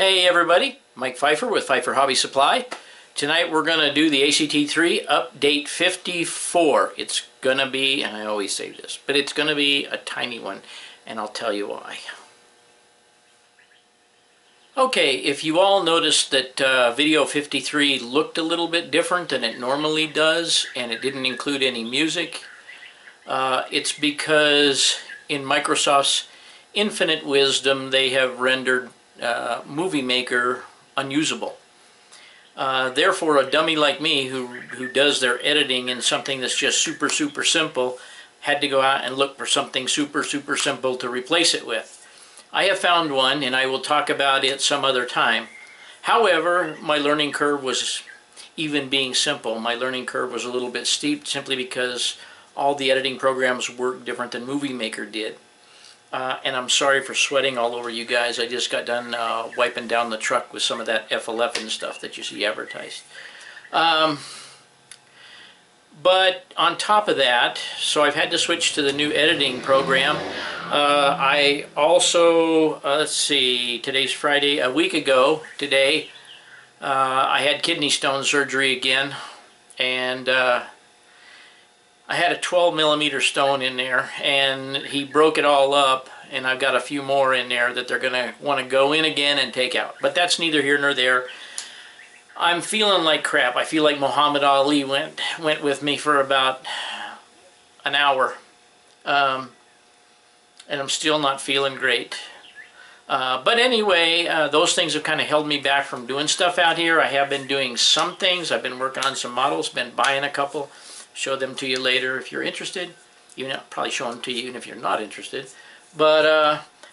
Hey everybody, Mike Pfeiffer with Pfeiffer Hobby Supply. Tonight we're going to do the ACT3 Update 54. It's going to be, and I always say this, but it's going to be a tiny one, and I'll tell you why. Okay, if you all noticed that video 53 looked a little bit different than it normally does, and it didn't include any music, it's because in Microsoft's infinite wisdom they have rendered Movie Maker unusable. Therefore, a dummy like me who does their editing in something that's just super simple had to go out and look for something super simple to replace it with. I have found one, and I will talk about it some other time. However, my learning curve was, even being simple, my learning curve was a little bit steep simply because all the editing programs work different than Movie Maker did. And I'm sorry for sweating all over you guys. I just got done wiping down the truck with some of that FLF and stuff that you see advertised. But on top of that, so I've had to switch to the new editing program. I also, let's see, today's Friday, a week ago today, I had kidney stone surgery again, and I had a 12mm stone in there, and he broke it all up, and I've got a few more in there that they're going to want to go in again and take out. But that's neither here nor there. I'm feeling like crap. I feel like Muhammad Ali went with me for about an hour, and I'm still not feeling great. But anyway, those things have kind of held me back from doing stuff out here. I have been doing some things. I've been working on some models, been buying a couple. Show them to you later if you're interested. Even I'll probably show them to you even if you're not interested. But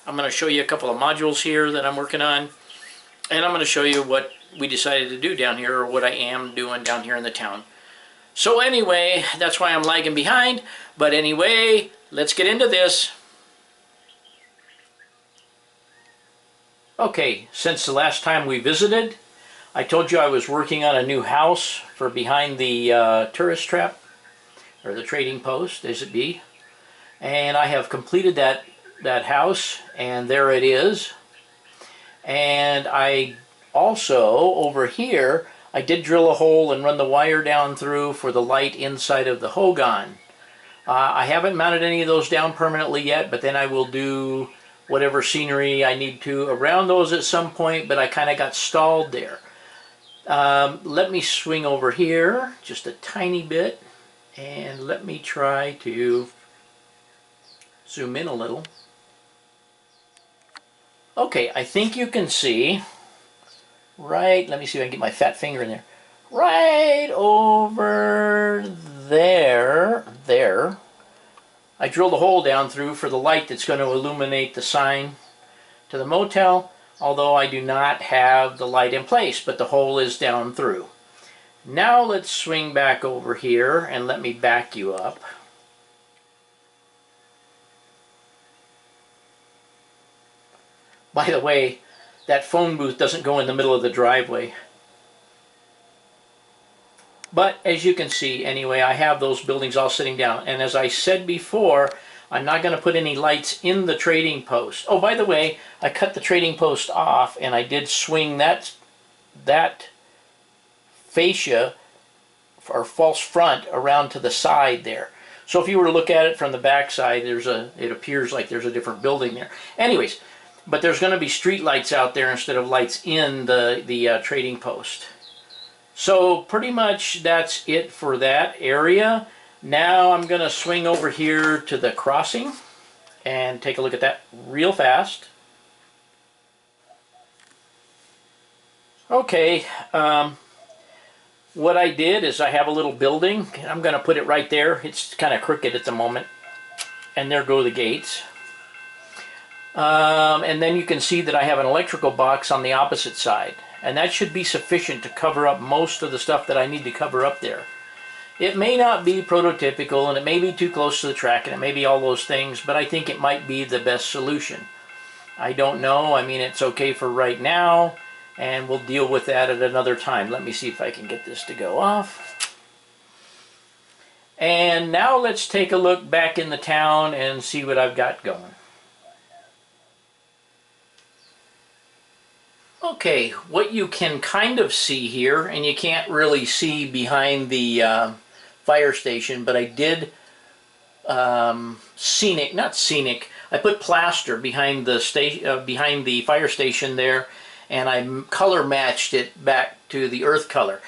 I'm going to show you a couple of modules here that I'm working on. And I'm going to show you what we decided to do down here, or what I am doing down here in the town. So anyway, that's why I'm lagging behind. But anyway, let's get into this. Okay, since the last time we visited, I told you I was working on a new house for behind the tourist trap, or the trading post as it be, and I have completed that house, and there it is. And I also, over here, I did drill a hole and run the wire down through for the light inside of the Hogan. I haven't mounted any of those down permanently yet, but then I will do whatever scenery I need to around those at some point, but I kind of got stalled there. Let me swing over here just a tiny bit, and let me try to zoom in a little. Okay, I think you can see right, let me see if I can get my fat finger in there, right over there, I drilled a hole down through for the light that's going to illuminate the sign to the motel, although I do not have the light in place, but the hole is down through. Now let's swing back over here and let me back you up. By the way, that phone booth doesn't go in the middle of the driveway. But as you can see, anyway, I have those buildings all sitting down. And as I said before, I'm not going to put any lights in the trading post. Oh, by the way, I cut the trading post off, and I did swing that fascia or false front around to the side there. So if you were to look at it from the back side, it appears like there's a different building there. Anyways, but there's going to be street lights out there instead of lights in the trading post. So pretty much that's it for that area. Now I'm going to swing over here to the crossing and take a look at that real fast. Okay, what I did is I have a little building. I'm going to put it right there. It's kind of crooked at the moment. And there go the gates. And then you can see that I have an electrical box on the opposite side. And that should be sufficient to cover up most of the stuff that I need to cover up there. It may not be prototypical, and it may be too close to the track, and it may be all those things, but I think it might be the best solution. I don't know. I mean, it's okay for right now, and we'll deal with that at another time. Let me see if I can get this to go off. And now let's take a look back in the town and see what I've got going. Okay, what you can kind of see here, and you can't really see behind the fire station, but I did not scenic. I put plaster behind the behind the fire station there, and I color matched it back to the earth color.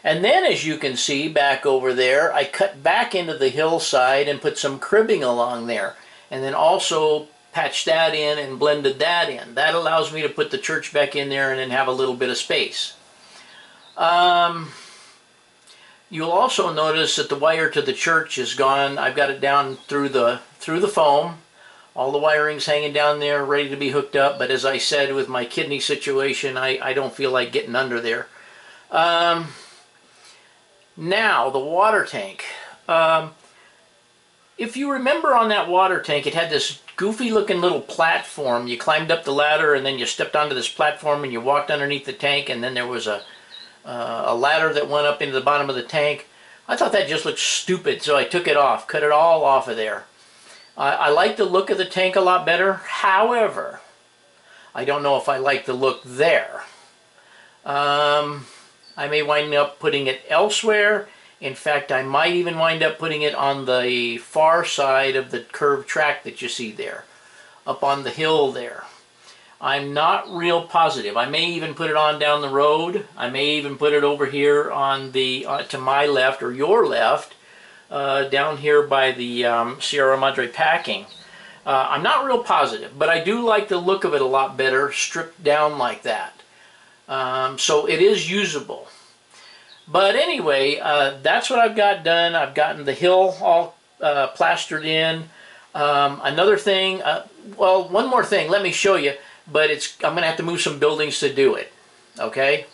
And then, as you can see back over there, I cut back into the hillside and put some cribbing along there, and then also patched that in and blended that in. That allows me to put the church back in there and then have a little bit of space. You'll also notice that the wire to the church is gone. I've got it down through the foam. All the wiring's hanging down there, ready to be hooked up. But as I said, with my kidney situation, I don't feel like getting under there. Now, the water tank. If you remember on that water tank, it had this goofy looking little platform. You climbed up the ladder and then you stepped onto this platform and you walked underneath the tank, and then there was a ladder that went up into the bottom of the tank. I thought that just looked stupid, so I took it off, cut it all off of there. I like the look of the tank a lot better. However, I don't know if I like the look there. I may wind up putting it elsewhere. In fact, I might even wind up putting it on the far side of the curved track that you see there, up on the hill there. I'm not real positive. I may even put it on down the road. I may even put it over here on the to my left or your left, down here by the Sierra Madre packing. I'm not real positive, but I do like the look of it a lot better, stripped down like that. So it is usable. But anyway, that's what I've got done. I've gotten the hill all plastered in. Another thing, well, one more thing, let me show you, but I'm going to have to move some buildings to do it, okay?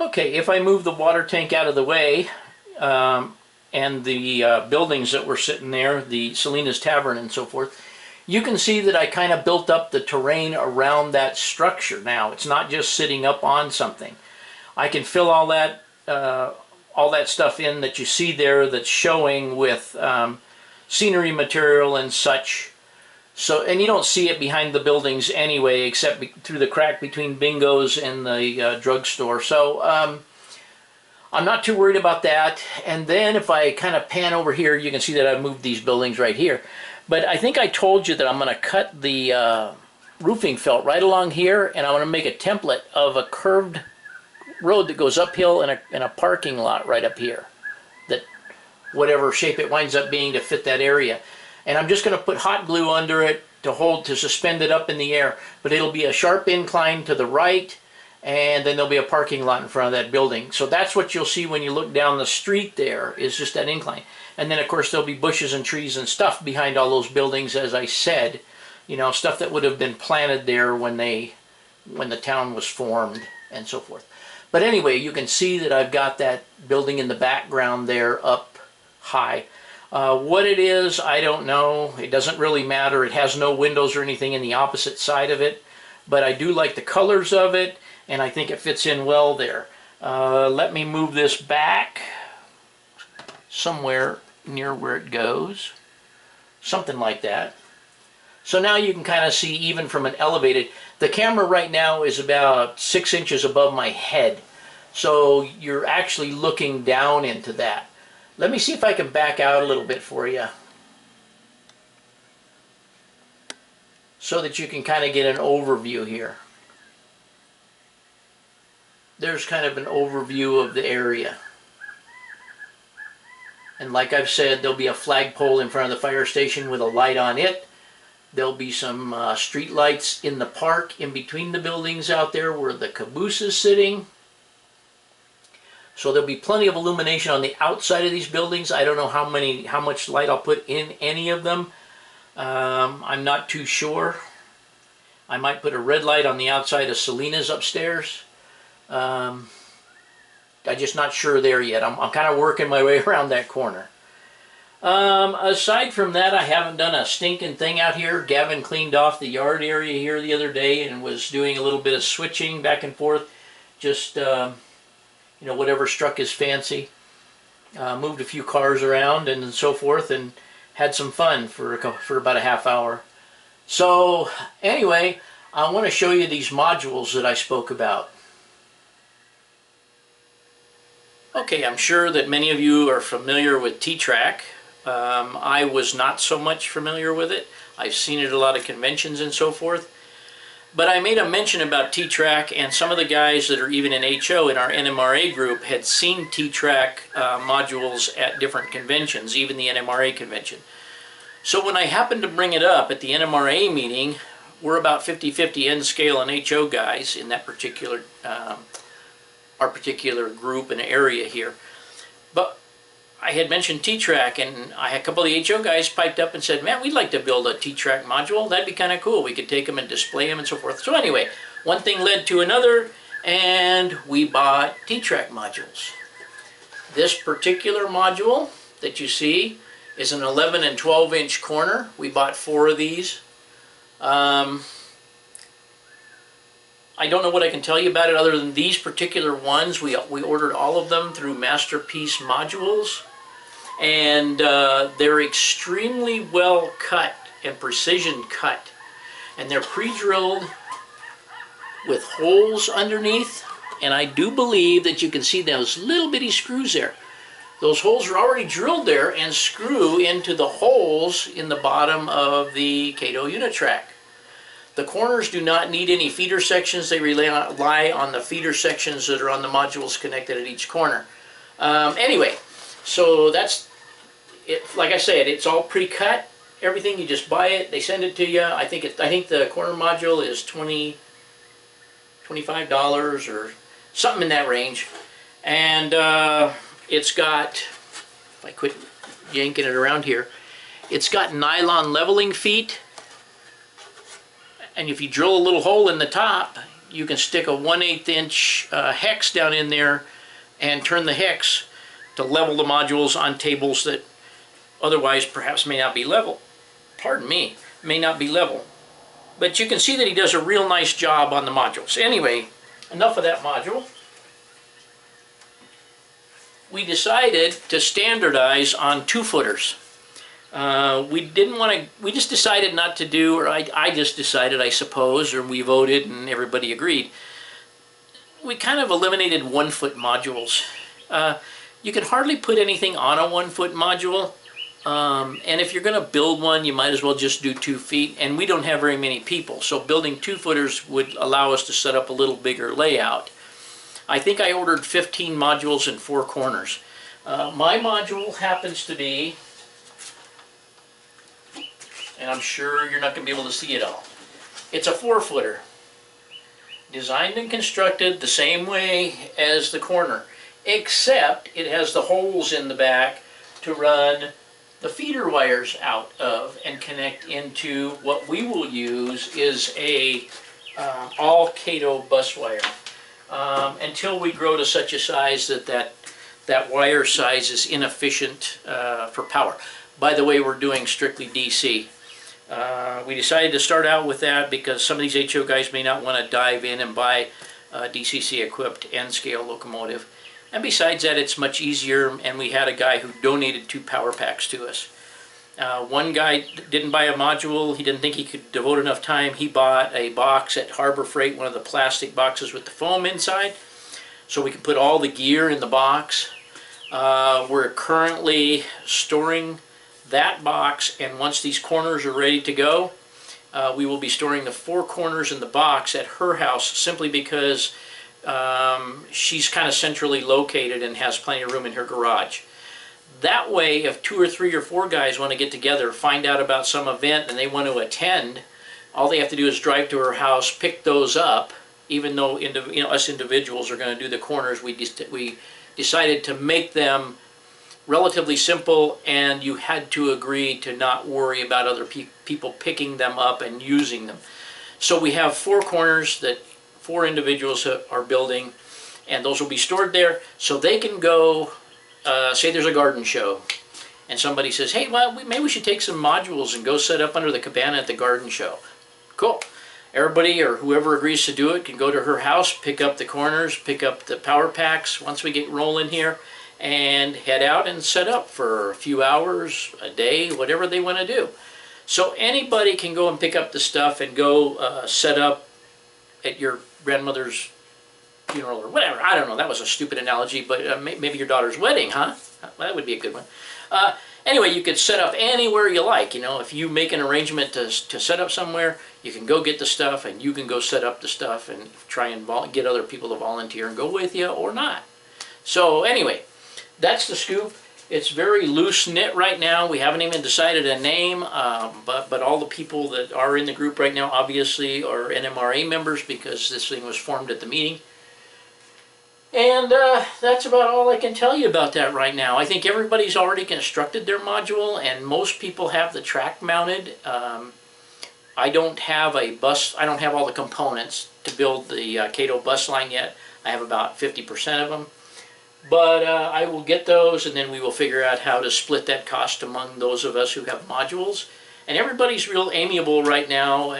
Okay, if I move the water tank out of the way, and the buildings that were sitting there, the Selena's Tavern and so forth, you can see that I kind of built up the terrain around that structure now. It's not just sitting up on something. I can fill all that stuff in that you see there that's showing with scenery material and such. So, and you don't see it behind the buildings anyway, except through the crack between Bingo's and the drugstore. So I'm not too worried about that. And then if I kind of pan over here, you can see that I've moved these buildings right here. But I think I told you that I'm going to cut the roofing felt right along here, and I'm going to make a template of a curved road that goes uphill in a parking lot right up here, that whatever shape it winds up being to fit that area. And I'm just going to put hot glue under it to suspend it up in the air. But it'll be a sharp incline to the right, and then there'll be a parking lot in front of that building. So that's what you'll see when you look down the street there, is just that incline. And then, of course, there'll be bushes and trees and stuff behind all those buildings, as I said. You know, stuff that would have been planted there when the town was formed and so forth. But anyway, you can see that I've got that building in the background there up high. What it is, I don't know. It doesn't really matter. It has no windows or anything in the opposite side of it. But I do like the colors of it, and I think it fits in well there. Let me move this back somewhere near where it goes. Something like that. So now you can kind of see, even from an elevated, the camera right now is about 6 inches above my head. So you're actually looking down into that. Let me see if I can back out a little bit for you, so that you can kind of get an overview here. There's kind of an overview of the area. And like I've said, there'll be a flagpole in front of the fire station with a light on it. There'll be some street lights in the park in between the buildings out there where the caboose is sitting. So there'll be plenty of illumination on the outside of these buildings. I don't know how much light I'll put in any of them. I'm not too sure. I might put a red light on the outside of Selena's upstairs. I'm just not sure there yet. I'm kind of working my way around that corner. Aside from that, I haven't done a stinking thing out here. Gavin cleaned off the yard area here the other day and was doing a little bit of switching back and forth. Just, you know, whatever struck his fancy. Moved a few cars around and so forth, and had some fun for about a half hour. So anyway, I want to show you these modules that I spoke about. Okay, I'm sure that many of you are familiar with T-Track. I was not so much familiar with it. I've seen it at a lot of conventions and so forth. But I made a mention about T-Track, and some of the guys that are even in HO in our NMRA group had seen T-Track modules at different conventions, even the NMRA convention. So when I happened to bring it up at the NMRA meeting, we're about 50-50 N-scale and HO guys in that particular, our particular group and area here. But I had mentioned T-Track, and a couple of the HO guys piped up and said, man, we'd like to build a T-Track module. That'd be kind of cool. We could take them and display them and so forth. So anyway, one thing led to another, and we bought T-Track modules. This particular module that you see is an 11 and 12 inch corner. We bought 4 of these. I don't know what I can tell you about it other than these particular ones. We ordered all of them through Masterpiece Modules, and they're extremely well cut and precision cut, and they're pre-drilled with holes underneath, and I do believe that you can see those little bitty screws there. Those holes are already drilled there and screw into the holes in the bottom of the Kato Unitrack. The corners do not need any feeder sections. They rely on the feeder sections that are on the modules connected at each corner. Anyway, so that's it. Like I said, it's all pre-cut. Everything, you just buy it. They send it to you. I think the corner module is $25 or something in that range, and it's got, if I quit yanking it around here, it's got nylon leveling feet, and if you drill a little hole in the top, you can stick a 1/8 inch hex down in there and turn the hex to level the modules on tables that otherwise perhaps may not be level. Pardon me, may not be level. But you can see that he does a real nice job on the modules. Anyway, enough of that module. We decided to standardize on 2-footers. We just decided not to do, or I just decided, I suppose, or we voted and everybody agreed. We kind of eliminated 1-foot modules. You can hardly put anything on a 1-foot module, and if you're going to build one, you might as well just do 2 feet, and we don't have very many people, so building 2-footers would allow us to set up a little bigger layout. I think I ordered 15 modules in 4 corners. My module happens to be, and I'm sure you're not going to be able to see it all, it's a 4-footer. Designed and constructed the same way as the corner, except it has the holes in the back to run the feeder wires out of and connect into what we will use is a all Kato bus wire. Until we grow to such a size that wire size is inefficient for power. By the way, we're doing strictly DC. We decided to start out with that because some of these HO guys may not want to dive in and buy a DCC equipped N-scale locomotive. And besides that, it's much easier, and we had a guy who donated 2 power packs to us. One guy didn't buy a module. He didn't think he could devote enough time. He bought a box at Harbor Freight, one of the plastic boxes with the foam inside, so we can put all the gear in the box. We're currently storing that box, and once these corners are ready to go, we will be storing the 4 corners in the box at her house, simply because she's kind of centrally located and has plenty of room in her garage. That way, if 2 or 3 or 4 guys want to get together, find out about some event and they want to attend, all they have to do is drive to her house, pick those up. Even though us individuals are going to do the corners, we decided to make them relatively simple, and you had to agree to not worry about other people picking them up and using them. So we have 4 corners that 4 individuals are building, and those will be stored there so they can go, say there's a garden show, and somebody says, hey, well, maybe we should take some modules and go set up under the cabana at the garden show. Cool. Everybody or whoever agrees to do it can go to her house, pick up the corners, pick up the power packs once we get rolling here, and head out and set up for a few hours, a day, whatever they want to do. So anybody can go and pick up the stuff and go set up at your grandmother's funeral or whatever. I don't know. That was a stupid analogy, but maybe your daughter's wedding, huh? That would be a good one. Anyway, you could set up anywhere you like. You know, if you make an arrangement to set up somewhere, you can go get the stuff and you can go set up the stuff and try and get other people to volunteer and go with you or not. So anyway, that's the scoop. It's very loose-knit right now. We haven't even decided a name, but all the people that are in the group right now obviously are NMRA members because this thing was formed at the meeting. And that's about all I can tell you about that right now. I think everybody's already constructed their module, and most people have the track mounted. I don't have a bus. I don't have all the components to build the Cato bus line yet. I have about 50% of them. But I will get those, and then we will figure out how to split that cost among those of us who have modules. And everybody's real amiable right now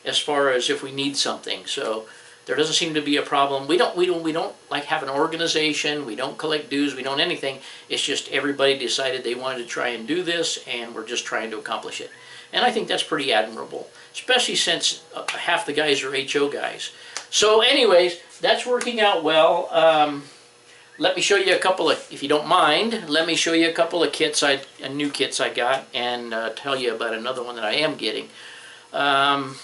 as far as if we need something. So there doesn't seem to be a problem. We don't like have an organization. We don't collect dues. We don't anything. It's just everybody decided they wanted to try and do this, and we're just trying to accomplish it. And I think that's pretty admirable, especially since half the guys are HO guys. So anyways, that's working out well. Let me show you a couple of, if you don't mind, let me show you a couple of kits, new kits I got, and tell you about another one that I am getting, and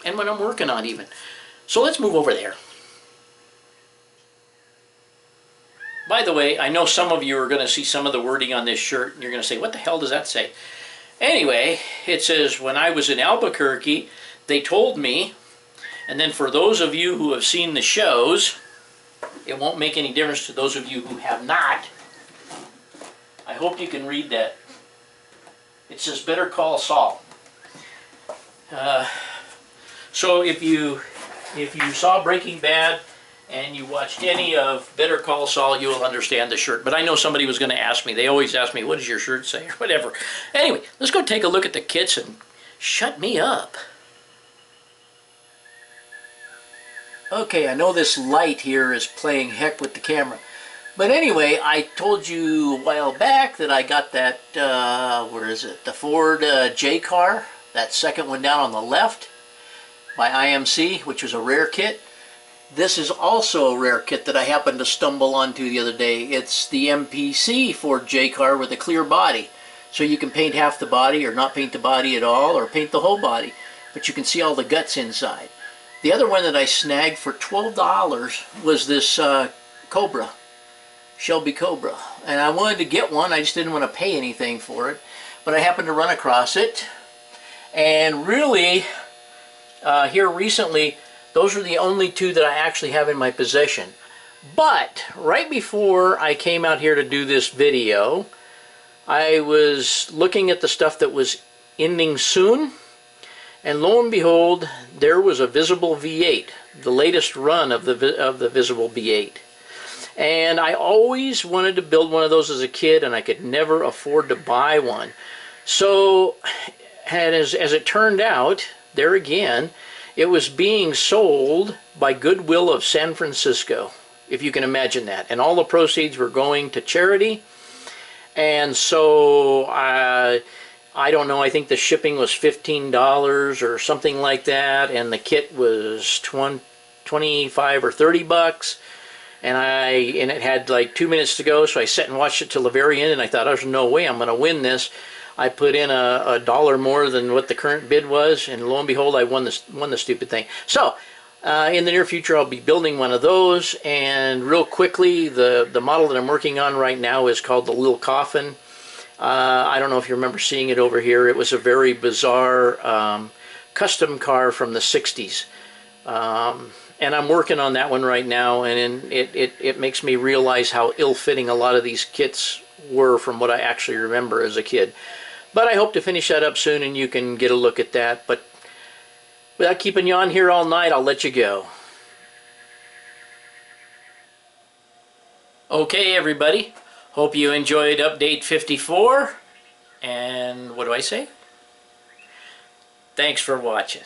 what I'm working on even. So let's move over there. By the way, I know some of you are going to see some of the wording on this shirt, and you're going to say, what the hell does that say? Anyway, it says, when I was in Albuquerque, they told me, and then for those of you who have seen the shows, it won't make any difference to those of you who have not. I hope you can read that. It says, Better Call Saul. So if you saw Breaking Bad and you watched any of Better Call Saul, you will understand the shirt. But I know somebody was going to ask me. They always ask me, what does your shirt say? Or whatever. Anyway, let's go take a look at the kits and shut me up. Okay, I know this light here is playing heck with the camera. But anyway, I told you a while back that I got that, where is it? The Ford J-Car, that second one down on the left by IMC, which was a rare kit. This is also a rare kit that I happened to stumble onto the other day. It's the MPC Ford J-Car with a clear body. So you can paint half the body or not paint the body at all or paint the whole body. But you can see all the guts inside. The other one that I snagged for $12 was this Cobra, Shelby Cobra. And I wanted to get one, I just didn't want to pay anything for it. But I happened to run across it. And really, here recently, those are the only two that I actually have in my possession. But right before I came out here to do this video, I was looking at the stuff that was ending soon. And lo and behold, there was a Visible V8, the latest run of the Visible V8. And I always wanted to build one of those as a kid, and I could never afford to buy one. So, and as it turned out, there again, it was being sold by Goodwill of San Francisco, if you can imagine that. And all the proceeds were going to charity. And so I don't know, I think the shipping was $15 or something like that, and the kit was 25 or 30 bucks. And it had like 2 minutes to go, so I sat and watched it till the very end, and I thought, there's no way I'm going to win this. I put in a dollar more than what the current bid was, and lo and behold, I won the stupid thing. So, in the near future, I'll be building one of those, and real quickly, the model that I'm working on right now is called the Little Coffin. I don't know if you remember seeing it over here. It was a very bizarre custom car from the 60s. And I'm working on that one right now, and it makes me realize how ill-fitting a lot of these kits were from what I actually remember as a kid. But I hope to finish that up soon, and you can get a look at that. But without keeping you on here all night, I'll let you go. Okay, everybody. Hope you enjoyed update 54. And what do I say? Thanks for watching.